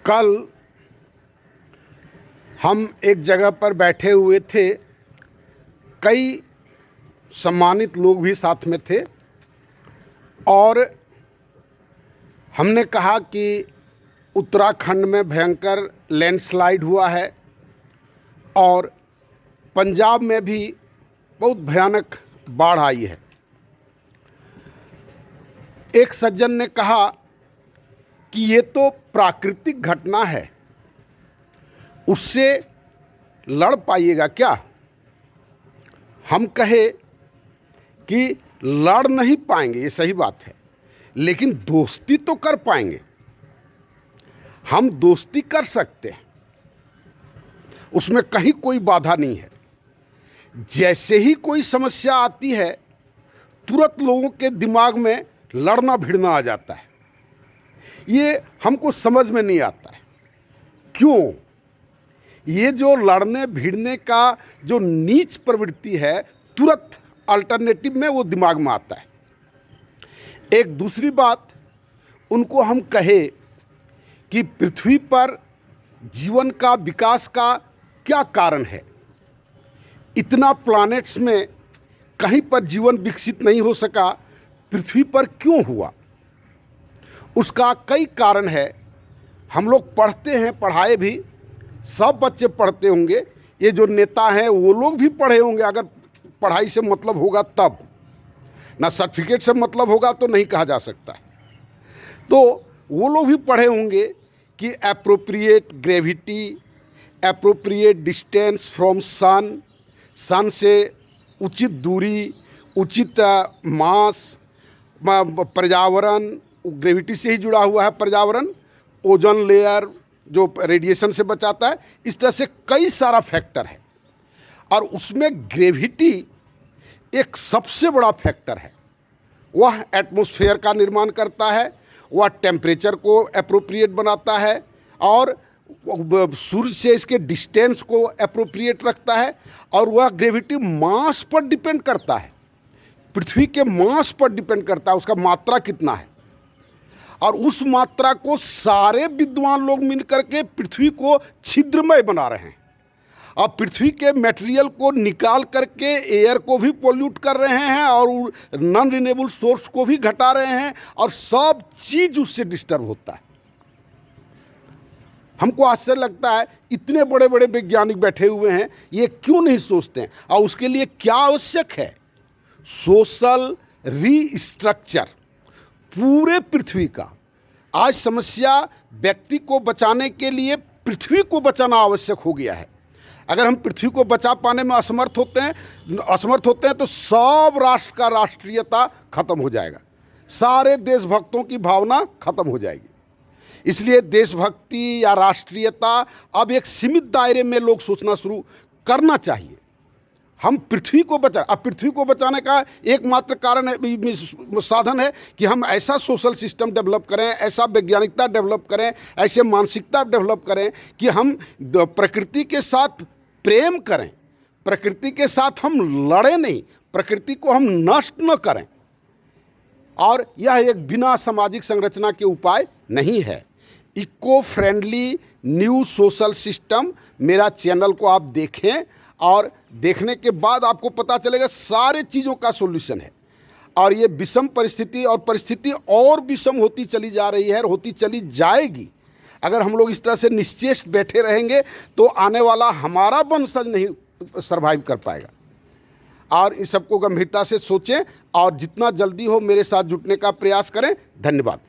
कल हम एक जगह पर बैठे हुए थे, कई सम्मानित लोग भी साथ में थे और हमने कहा कि उत्तराखंड में भयंकर लैंडस्लाइड हुआ है और पंजाब में भी बहुत भयानक बाढ़ आई है। एक सज्जन ने कहा कि ये तो प्राकृतिक घटना है, उससे लड़ पाइएगा क्या? हम कहे कि लड़ नहीं पाएंगे, ये सही बात है, लेकिन दोस्ती तो कर पाएंगे। हम दोस्ती कर सकते हैं, उसमें कहीं कोई बाधा नहीं है। जैसे ही कोई समस्या आती है, तुरंत लोगों के दिमाग में लड़ना भिड़ना आ जाता है। ये हमको समझ में नहीं आता है क्यों। ये जो लड़ने भिड़ने का जो नीच प्रवृत्ति है, तुरंत अल्टरनेटिव में वो दिमाग में आता है। एक दूसरी बात, उनको हम कहे कि पृथ्वी पर जीवन का विकास का क्या कारण है, इतना प्लैनेट्स में कहीं पर जीवन विकसित नहीं हो सका, पृथ्वी पर क्यों हुआ? उसका कई कारण है। हम लोग पढ़ते हैं, पढ़ाए भी, सब बच्चे पढ़ते होंगे, ये जो नेता हैं वो लोग भी पढ़े होंगे। अगर पढ़ाई से मतलब होगा तब, ना सर्टिफिकेट से मतलब होगा तो नहीं कहा जा सकता है। तो वो लोग भी पढ़े होंगे कि appropriate gravity, appropriate distance from सन, सन से उचित दूरी, उचित मास, पर्यावरण, ग्रेविटी से ही जुड़ा हुआ है पर्यावरण, ओजोन लेयर जो रेडिएशन से बचाता है, इस तरह से कई सारा फैक्टर है और उसमें ग्रेविटी एक सबसे बड़ा फैक्टर है। वह एटमॉस्फेयर का निर्माण करता है, वह टेम्परेचर को एप्रोप्रिएट बनाता है और सूर्य से इसके डिस्टेंस को एप्रोप्रिएट रखता है और वह ग्रेविटी मास पर डिपेंड करता है, पृथ्वी के मास पर डिपेंड करता है, उसका मात्रा कितना है। और उस मात्रा को सारे विद्वान लोग मिलकर के पृथ्वी को छिद्रमय बना रहे हैं और पृथ्वी के मटेरियल को निकाल करके एयर को भी पोल्यूट कर रहे हैं और नॉन रिन्यूएबल सोर्स को भी घटा रहे हैं और सब चीज़ उससे डिस्टर्ब होता है। हमको आश्चर्य लगता है, इतने बड़े बड़े वैज्ञानिक बैठे हुए हैं, ये क्यों नहीं सोचते हैं? और उसके लिए क्या आवश्यक है? सोशल रीस्ट्रक्चर पूरे पृथ्वी का। आज समस्या व्यक्ति को बचाने के लिए पृथ्वी को बचाना आवश्यक हो गया है। अगर हम पृथ्वी को बचा पाने में असमर्थ होते हैं तो सब राष्ट्र का राष्ट्रीयता खत्म हो जाएगा, सारे देशभक्तों की भावना खत्म हो जाएगी। इसलिए देशभक्ति या राष्ट्रीयता अब एक सीमित दायरे में लोग सोचना शुरू करना चाहिए। हम पृथ्वी को बचा, अब पृथ्वी को बचाने का एकमात्र कारण है, साधन है कि हम ऐसा सोशल सिस्टम डेवलप करें, ऐसा वैज्ञानिकता डेवलप करें, ऐसे मानसिकता डेवलप करें कि हम प्रकृति के साथ प्रेम करें, प्रकृति के साथ हम लड़ें नहीं, प्रकृति को हम नष्ट न करें। और यह एक बिना सामाजिक संरचना के उपाय नहीं है। Eco friendly new social system, मेरा चैनल को आप देखें और देखने के बाद आपको पता चलेगा सारे चीज़ों का सॉल्यूशन है। और ये विषम परिस्थिति और परिस्थिति और विषम होती चली जा रही है और होती चली जाएगी। अगर हम लोग इस तरह से निश्चेष्ट बैठे रहेंगे तो आने वाला हमारा वंशज नहीं सर्वाइव कर पाएगा। और इस सबको गंभीरता से सोचें और जितना जल्दी हो मेरे साथ जुटने का प्रयास करें। धन्यवाद।